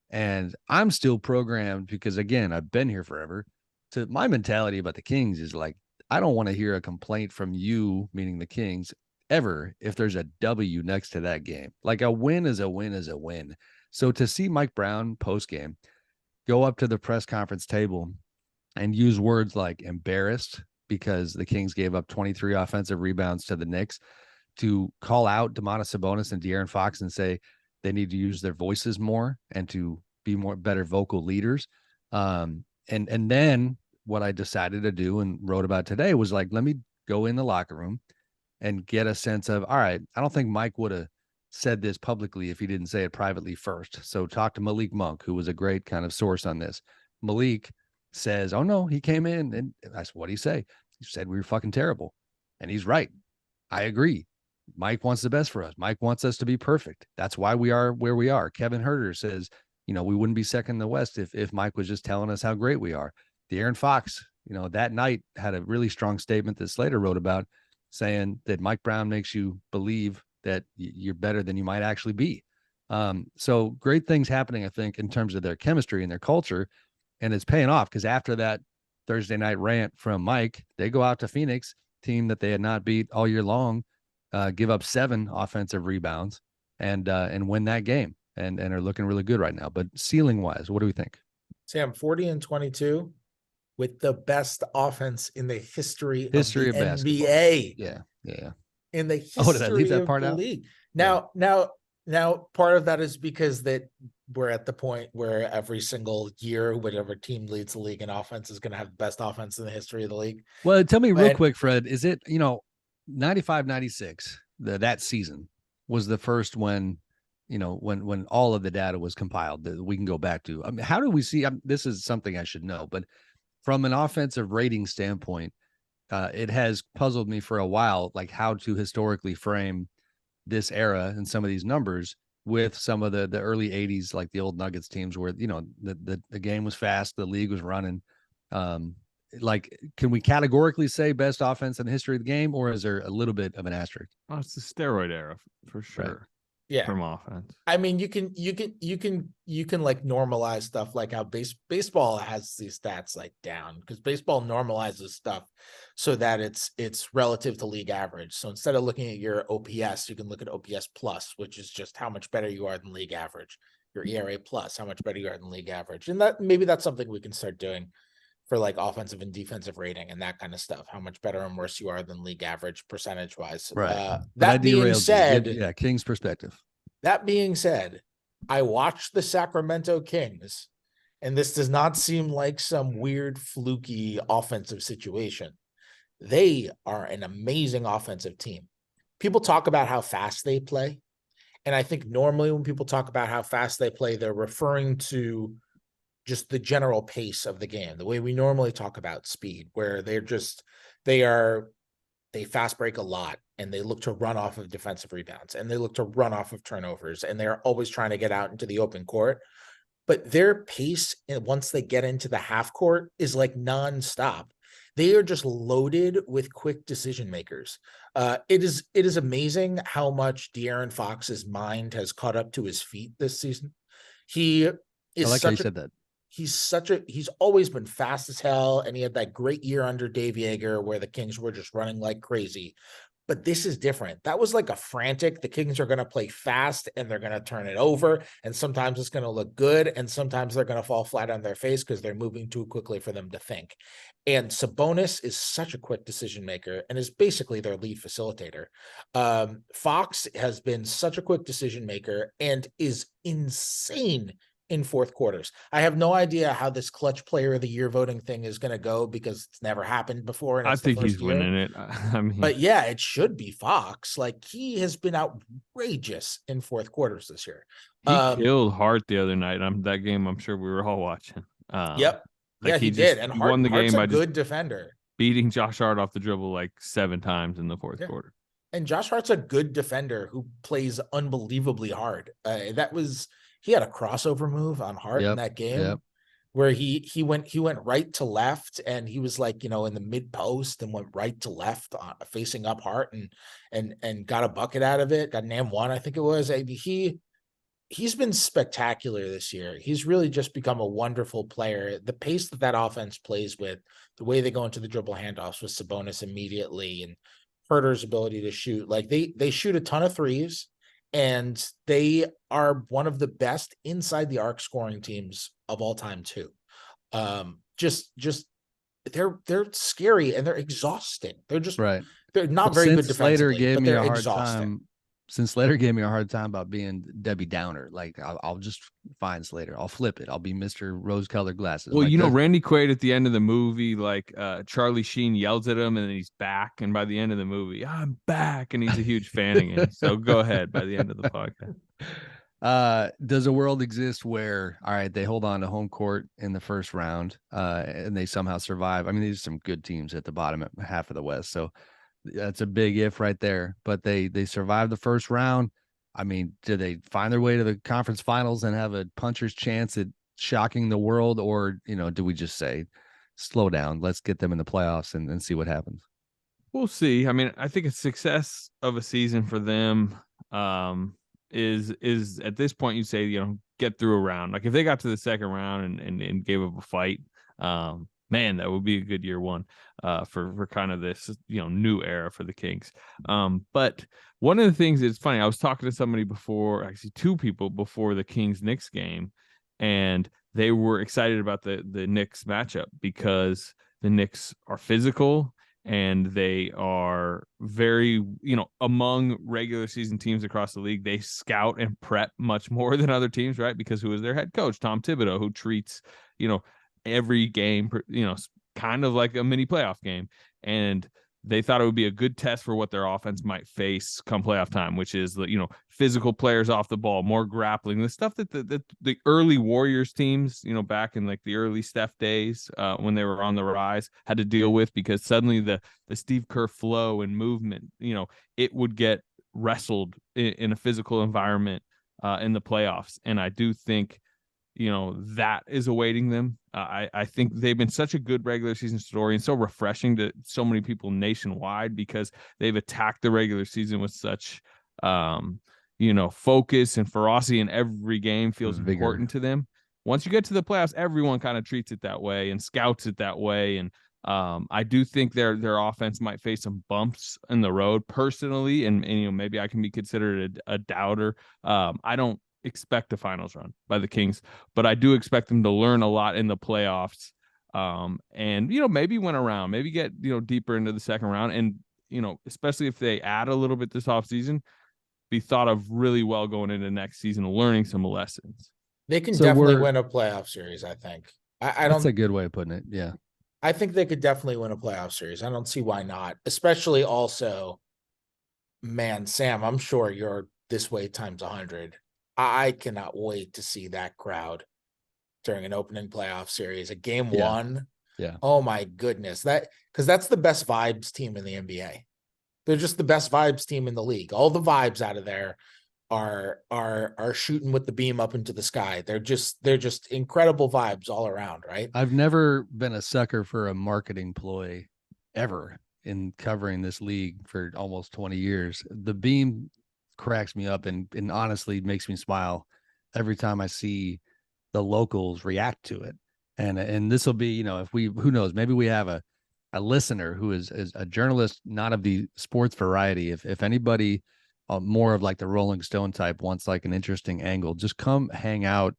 And I'm still programmed, because again, I've been here forever, to my mentality about the Kings is like, I don't want to hear a complaint from you, meaning the Kings, ever if there's a W next to that game. Like, a win is a win is a win. So to see Mike Brown post game go up to the press conference table and use words like embarrassed because the Kings gave up 23 offensive rebounds to the Knicks, to call out Domantas Sabonis and De'Aaron Fox and say they need to use their voices more and to be better vocal leaders. And then what I decided to do and wrote about today was like, let me go in the locker room and get a sense of, all right, I don't think Mike would have said this publicly if he didn't say it privately first. So talk to Malik Monk, who was a great kind of source on this. Malik says, oh no, he came in and that's what he say. He said we were fucking terrible. And he's right. I agree. Mike wants the best for us. Mike wants us to be perfect. That's why we are where we are. Kevin Herter says, we wouldn't be second in the West if Mike was just telling us how great we are. De'Aaron Fox, that night had a really strong statement that Slater wrote about, saying that Mike Brown makes you believe that you're better than you might actually be. So great things happening, I think, in terms of their chemistry and their culture, and it's paying off, because after that Thursday night rant from Mike, they go out to Phoenix, team that they had not beat all year long, give up 7 offensive rebounds and win that game and are looking really good right now. But ceiling wise, what do we think? Sam, 40-22 with the best offense in the history of the NBA. Yeah. In the history did I leave that part of the out? league. Now, part of that is because that we're at the point where every single year, whatever team leads the league in offense is going to have the best offense in the history of the league. Well, tell me real quick, Fred, is it, 95-96, that season was the first when all of the data was compiled that we can go back to. I mean, how do we see, this is something I should know, but from an offensive rating standpoint, it has puzzled me for a while, like how to historically frame this era and some of these numbers with some of the early 80s, like the old Nuggets teams where, the game was fast, the league was running. like, can we categorically say best offense in the history of the game, or is there a little bit of an asterisk? Oh, it's the steroid era for sure. Yeah. From offense. I mean, you can like normalize stuff like how baseball has these stats like down, because baseball normalizes stuff so that it's relative to league average. So instead of looking at your OPS, you can look at OPS plus, which is just how much better you are than league average. Your ERA plus, how much better you are than league average. And maybe that's something we can start doing for like offensive and defensive rating and that kind of stuff. How much better and worse you are than league average percentage wise. Right. That being said, yeah, King's perspective. That being said, I watched the Sacramento Kings, and this does not seem like some weird fluky offensive situation. They are an amazing offensive team. People talk about how fast they play. And I think normally when people talk about how fast they play, they're referring to just the general pace of the game, the way we normally talk about speed, where they fast break a lot, and they look to run off of defensive rebounds, and they look to run off of turnovers, and they're always trying to get out into the open court. But their pace, once they get into the half court, is like nonstop. They are just loaded with quick decision makers. It is amazing how much De'Aaron Fox's mind has caught up to his feet this season. He is I like how you said that. He's always been fast as hell, and he had that great year under Dave Yeager where the Kings were just running like crazy. But this is different. That was like a frantic. The Kings are going to play fast and they're going to turn it over. And sometimes it's going to look good. And sometimes they're going to fall flat on their face because they're moving too quickly for them to think. And Sabonis is such a quick decision maker and is basically their lead facilitator. Fox has been such a quick decision maker and is insane in fourth quarters. I have no idea how this clutch player of the year voting thing is going to go because it's never happened before. And I think he's winning it. I mean, but yeah, it should be Fox. Like, he has been outrageous in fourth quarters this year. He killed Hart the other night. That game, I'm sure we were all watching. Yep. Like yeah, he did. And won the Hart's game a by good defender. Beating Josh Hart off the dribble like 7 times in the fourth quarter. And Josh Hart's a good defender who plays unbelievably hard. He had a crossover move on Hart in that game where he went right to left, and he was like, in the mid post and went right to left facing up Hart and got a bucket out of it. Got an M1, I think it was. He's been spectacular this year. He's really just become a wonderful player. The pace that offense plays with, the way they go into the dribble handoffs with Sabonis immediately, and Herter's ability to shoot, like they shoot a ton of threes. And they are one of the best inside the arc scoring teams of all time too. Just they're scary and they're exhausting. They're just right. They're not very good defensively, but they're exhausting. Since Slater gave me a hard time about being Debbie Downer, like I'll just find Slater. I'll flip it. I'll be Mr. Rose-colored glasses. Well, Randy Quaid at the end of the movie, like Charlie Sheen yells at him and then he's back. And by the end of the movie, I'm back. And he's a huge fan again. So go ahead by the end of the podcast. Does a world exist where, all right, they hold on to home court in the first round and they somehow survive? I mean, these are some good teams at the bottom half of the West. So that's a big if right there, but they survived the first round. I mean, do they find their way to the conference finals and have a puncher's chance at shocking the world? Or, do we just say, slow down, let's get them in the playoffs and see what happens? We'll see. I mean, I think a success of a season for them is at this point, you say, get through a round. Like if they got to the second round and gave up a fight, man, that would be a good year one for kind of this, new era for the Kings. But one of the things that's funny, I was talking to somebody before, actually 2 people before the Kings-Knicks game, and they were excited about the Knicks matchup because the Knicks are physical and they are very, among regular season teams across the league, they scout and prep much more than other teams, right? Because who is their head coach? Tom Thibodeau, who treats, every game, kind of like a mini playoff game. And they thought it would be a good test for what their offense might face come playoff time, which is, physical players off the ball, more grappling, the stuff that the early Warriors teams, back in like the early Steph days, when they were on the rise, had to deal with, because suddenly the Steve Kerr flow and movement, it would get wrestled in a physical environment in the playoffs. And I do think that is awaiting them. I think they've been such a good regular season story and so refreshing to so many people nationwide because they've attacked the regular season with such, focus and ferocity, and every game feels important to them. Once you get to the playoffs, everyone kind of treats it that way and scouts it that way. And I do think their offense might face some bumps in the road personally, and maybe I can be considered a doubter. I don't expect a finals run by the Kings, but I do expect them to learn a lot in the playoffs. And maybe win around, maybe get deeper into the second round, and especially if they add a little bit this offseason, be thought of really well going into next season, learning some lessons. They can definitely win a playoff series, I think. I don't. That's a good way of putting it. Yeah. I think they could definitely win a playoff series. I don't see why not. Especially also, man, Sam, I'm sure you're this way times 100. I cannot wait to see that crowd during an opening playoff series, a game one. Yeah. Oh my goodness. Because that's the best vibes team in the NBA. They're just the best vibes team in the league. All the vibes out of there are shooting with the beam up into the sky. They're just incredible vibes all around, right? I've never been a sucker for a marketing ploy ever in covering this league for almost 20 years. The beam cracks me up and honestly makes me smile every time I see the locals react to it. And this will be, if who knows, maybe we have a listener who is a journalist, not of the sports variety. If anybody more of like the Rolling Stone type wants like an interesting angle, just come hang out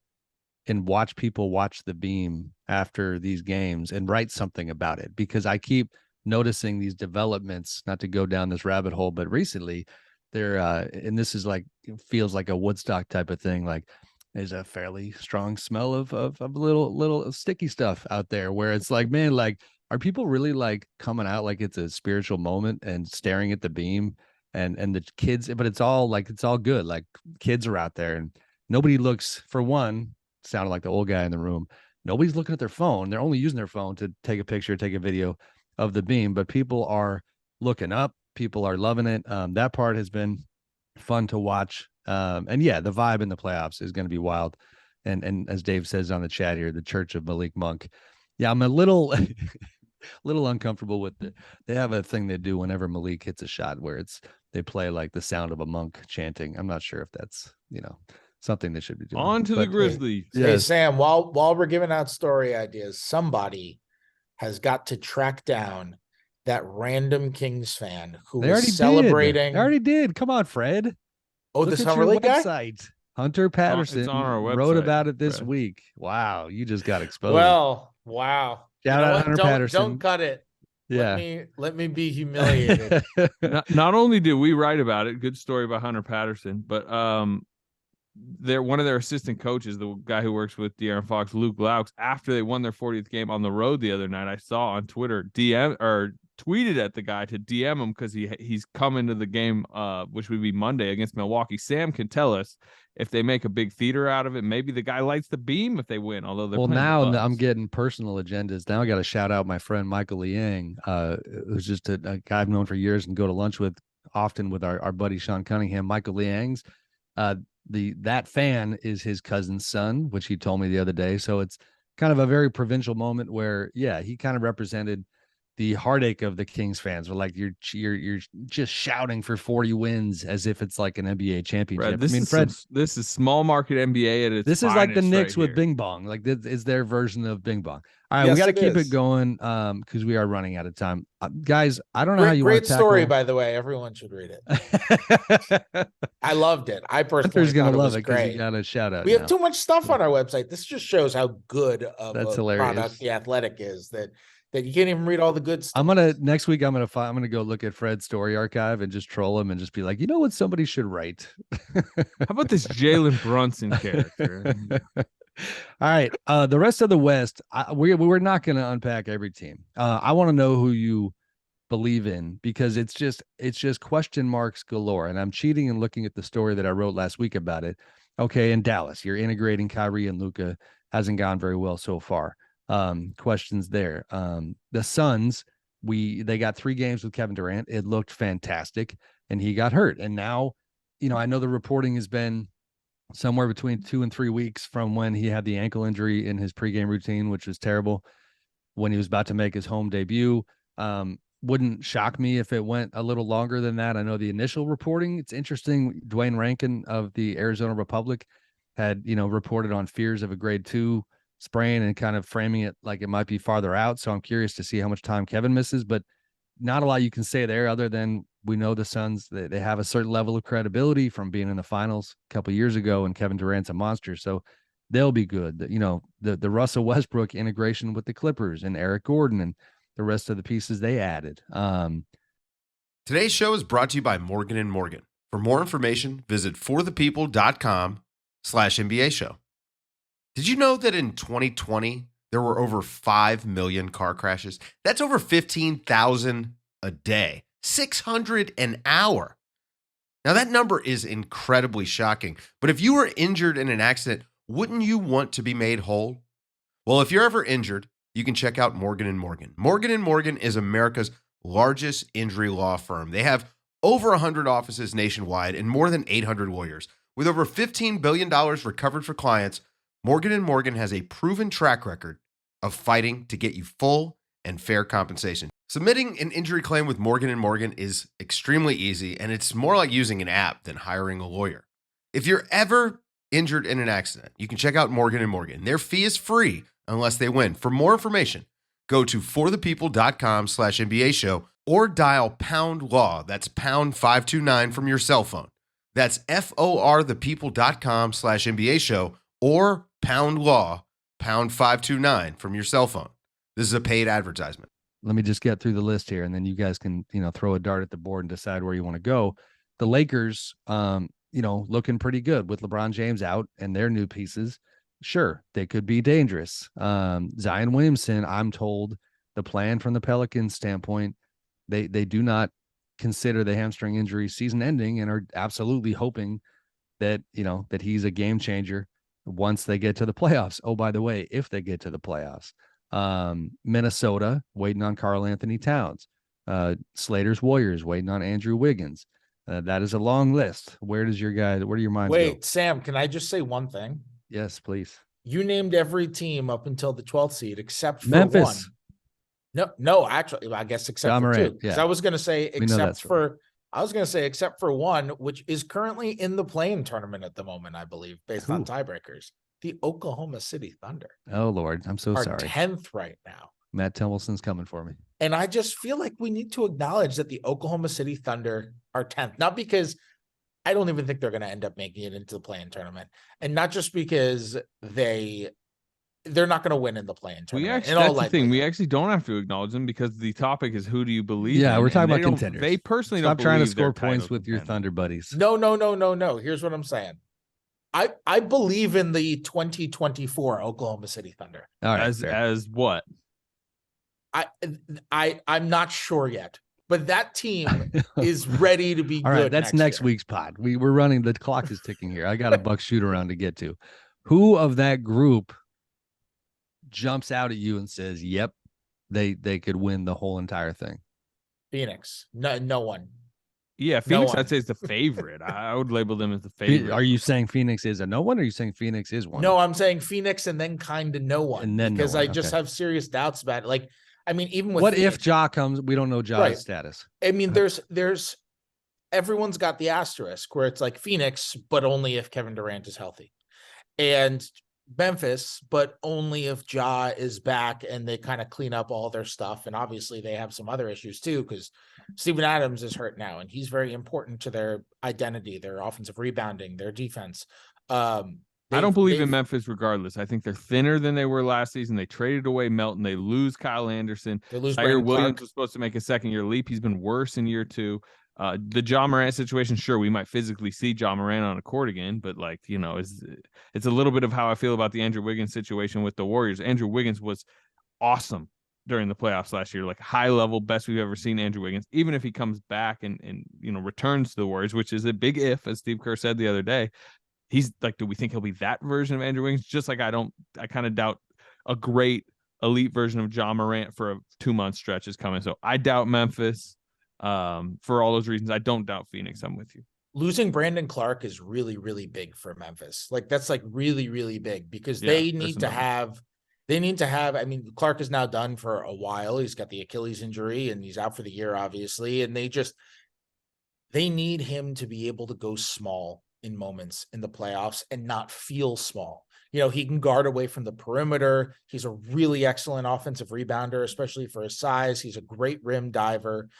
and watch people watch the beam after these games and write something about it, because I keep noticing these developments, not to go down this rabbit hole, but recently they're and this is like, it feels like a Woodstock type of thing. Like there's a fairly strong smell of little sticky stuff out there where it's like, man, like, are people really like coming out like it's a spiritual moment and staring at the beam and the kids, but it's all good. Like kids are out there and nobody looks, for one, sounded like the old guy in the room. Nobody's looking at their phone. They're only using their phone to take a picture, take a video of the beam, but people are looking up. People are loving it. That part has been fun to watch. And yeah, the vibe in the playoffs is going to be wild. And as Dave says on the chat here, the Church of Malik Monk. Yeah, I'm a little uncomfortable with they have a thing they do whenever Malik hits a shot where they play like the sound of a monk chanting. I'm not sure if that's, something they should be doing. On to the Grizzlies. Hey, Sam, while we're giving out story ideas, somebody has got to track down that random Kings fan who was celebrating. They already did. Come on, Fred. Oh, the Summer League guy? Hunter Patterson it's on our website, wrote about it this Fred. week. Wow, you just got exposed. Well, wow. Shout out Hunter Patterson. Don't cut it. Yeah. Let me be humiliated. Not only did we write about it, good story about Hunter Patterson, but one of their assistant coaches, the guy who works with De'Aaron Fox, Luke Laux, after they won their 40th game on the road the other night, I saw on Twitter tweeted at the guy to DM him because he's coming to the game, which would be Monday against Milwaukee. Sam can tell us if they make a big theater out of it. Maybe the guy lights the beam if they win. Although they're now I'm getting personal agendas. Now I got to shout out my friend Michael Liang, who's just a guy I've known for years and go to lunch with often with our buddy Sean Cunningham. Michael Liang's that fan is his cousin's son, which he told me the other day. So it's kind of a very provincial moment where, yeah, he kind of represented the heartache of the Kings fans. Were like, you're just shouting for 40 wins as if it's like an NBA championship. Fred, this is small market NBA at its This is like the Knicks right with here. Bing Bong. Like this is their version of Bing Bong. All right, we got to keep it going because we are running out of time. Guys, I don't know how you want to tackle. Great story, by the way. Everyone should read it. I loved it. I personally Hunter's gonna thought love it it because great. you got a shout out. We have too much stuff on our website. This just shows how good of That's a hilarious. product The Athletic is, that you can't even read all the good stuff. Next week I'm gonna go look at Fred's story archive and just troll him and just be like, you know what somebody should write. How about this Jalen Brunson character? All right. The rest of the West, we're not going to unpack every team. I want to know who you believe in, because it's just question marks galore. And I'm cheating and looking at the story that I wrote last week about it. Okay. In Dallas, you're integrating Kyrie and Luka. Hasn't gone very well so far. Questions there. The Suns, they got 3 games with Kevin Durant. It looked fantastic and he got hurt. And now, I know the reporting has been somewhere between 2 and 3 weeks from when he had the ankle injury in his pregame routine, which was terrible, when he was about to make his home debut. Wouldn't shock me if it went a little longer than that. I know the initial reporting, it's interesting. Dwayne Rankin of the Arizona Republic had, reported on fears of a grade 2 sprain and kind of framing it like it might be farther out. So I'm curious to see how much time Kevin misses, but not a lot you can say there other than we know the Suns, they have a certain level of credibility from being in the finals a couple of years ago, and Kevin Durant's a monster. So they'll be good. The Russell Westbrook integration with the Clippers and Eric Gordon and the rest of the pieces they added. Today's show is brought to you by Morgan & Morgan. For more information, visit forthepeople.com/NBA show. Did you know that in 2020, there were over 5 million car crashes? That's over 15,000 a day, 600 an hour. Now that number is incredibly shocking, but if you were injured in an accident, wouldn't you want to be made whole? Well, if you're ever injured, you can check out Morgan & Morgan. Morgan & Morgan is America's largest injury law firm. They have over 100 offices nationwide and more than 800 lawyers. With over $15 billion recovered for clients, Morgan & Morgan has a proven track record of fighting to get you full and fair compensation. Submitting an injury claim with Morgan & Morgan is extremely easy, and it's more like using an app than hiring a lawyer. If you're ever injured in an accident, you can check out Morgan & Morgan. Their fee is free unless they win. For more information, go to forthepeople.com/NBA show or dial #law. That's #529 from your cell phone. That's forthepeople.com/NBA show or #law, #529 from your cell phone. This is a paid advertisement. Let me just get through the list here, and then you guys can, throw a dart at the board and decide where you want to go. The Lakers, looking pretty good with LeBron James out and their new pieces. Sure, they could be dangerous. Zion Williamson, I'm told the plan from the Pelicans standpoint, they do not consider the hamstring injury season ending and are absolutely hoping that, that he's a game changer once they get to the playoffs. Oh, by the way, if they get to the playoffs. Minnesota waiting on Karl Anthony Towns. Slater's Warriors waiting on Andrew Wiggins. That is a long list. Where do your minds go? Wait, Sam, can I just say one thing? Yes, please. You named every team up until the 12th seed except for Memphis. one. No, actually, I guess except John for Morant, two. Because I was going to say except for one, which is currently in the play-in tournament at the moment, I believe, based on tiebreakers. The Oklahoma City Thunder. Oh Lord, I'm so sorry. 10th right now. Matt Templeton's coming for me. And I just feel like we need to acknowledge that the Oklahoma City Thunder are 10th, not because I don't even think they're going to end up making it into the play-in tournament, and not just because they're not going to win in the play-in tournament. That's the thing. We actually don't have to acknowledge them because the topic is who do you believe? Yeah, in? we're talking about contenders. They personally Stop don't trying to believe score they're points with title your Thunder buddies. No. Here's what I'm saying. I believe in the 2024 Oklahoma City Thunder. All right, as what? I'm not sure yet, but that team is ready to be all good. Right, that's next week's pod. We're running, the clock is ticking here. I got a Bucks shoot around to get to. Who of that group jumps out at you and says, "Yep, they could win the whole entire thing"? Phoenix. No one. Yeah, Phoenix, I'd say is the favorite. I would label them as the favorite. Are you saying Phoenix is a no one, or are you saying Phoenix is one? No, I'm saying Phoenix and then kind of no one. And then because no one. I just have serious doubts about it. Like, I mean, even with what Phoenix, if Ja comes? We don't know Ja's status. I mean, there's everyone's got the asterisk where it's like Phoenix, but only if Kevin Durant is healthy, and Memphis, but only if Ja is back and they kind of clean up all their stuff. And obviously they have some other issues too, because Steven Adams is hurt now, and he's very important to their identity, their offensive rebounding, their defense. I don't believe in Memphis regardless. I think they're thinner than they were last season. They traded away Melton. They lose Kyle Anderson. They lose Tyler Williams Clark. was supposed to make a second-year leap. He's been worse in year two. The Ja Morant situation, sure, we might physically see Ja Morant on a court again, but it's a little bit of how I feel about the Andrew Wiggins situation with the Warriors. Andrew Wiggins was awesome during the playoffs last year, like high level, best we've ever seen Andrew Wiggins. Even if he comes back and returns to the Warriors, which is a big if, as Steve Kerr said the other day. He's like, do we think he'll be that version of Andrew Wiggins? Just like I kind of doubt a great elite version of Ja Morant for a 2-month stretch is coming. So I doubt Memphis. For all those reasons, I don't doubt Phoenix. I'm with you. losing Brandon Clark is really, really big for Memphis. Like that's like really, really big because Yeah, they there's need some to numbers. have, I mean, Clark is now done for a while. He's got the Achilles injury and he's out for the year, obviously. And they need him to be able to go small in moments in the playoffs and not feel small. You know, he can guard away from the perimeter. He's a really excellent offensive rebounder, especially for his size. He's a great rim diver.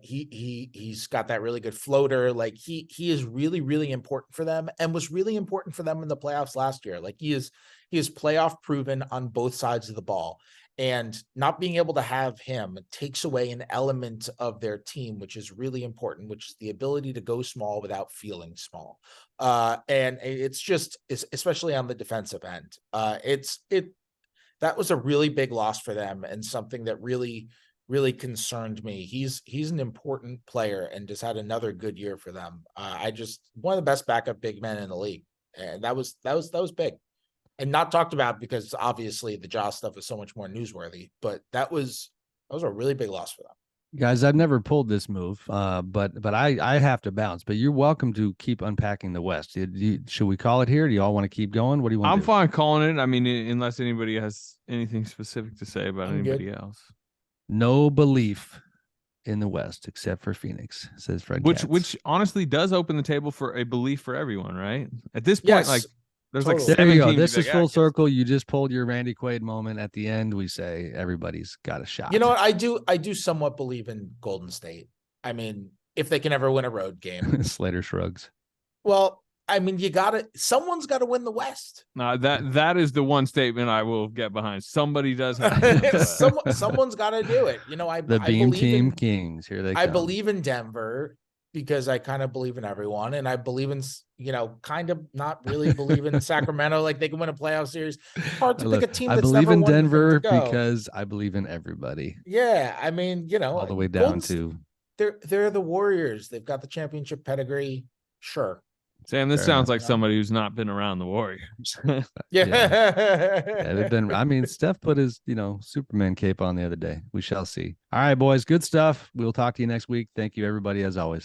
He's got that really good floater. Like he is really, really important for them and was really important for them in the playoffs last year. Like he is playoff proven on both sides of the ball. And not being able to have him takes away an element of their team, which is really important, which is the ability to go small without feeling small. And it's just, especially on the defensive end, that was a really big loss for them and something that really, really concerned me. He's an important player and just had another good year for them. One of the best backup big men in the league. And that was big. And not talked about because obviously the Jaw stuff is so much more newsworthy, but that was a really big loss for them. Guys, I've never pulled this move, but I have to bounce. But you're welcome to keep unpacking the West. Should we call it here? Do you all want to keep going? What do you want? I'm fine calling it. I mean, unless anybody has anything specific to say about anybody else. No belief in the West except for Phoenix, says Fred. Which honestly does open the table for a belief for everyone, right? At this point, Yes. like. There's Totally. like There you go. teams This is like, full circle. You just pulled your Randy Quaid moment at the end. We say everybody's got a shot. You know what? I do somewhat believe in Golden State. I mean, if they can ever win a road game. Slater shrugs. Well, I mean, someone's got to win the West. That is the one statement I will get behind. Somebody does have Someone's got to do it. You know, the Beam Team Kings. Here they come. I believe in Denver because I kind of believe in everyone, and I believe in, kind of not really believe in Sacramento. Like they can win a playoff series. Hard to pick a team. I believe in Denver because I believe in everybody. Yeah, I mean, all the way down to they're the Warriors. They've got the championship pedigree. Sure. Sam, this sounds like somebody who's not been around the Warriors. Yeah, they've been. I mean, Steph put his, Superman cape on the other day. We shall see. All right, boys, good stuff. We'll talk to you next week. Thank you, everybody, as always.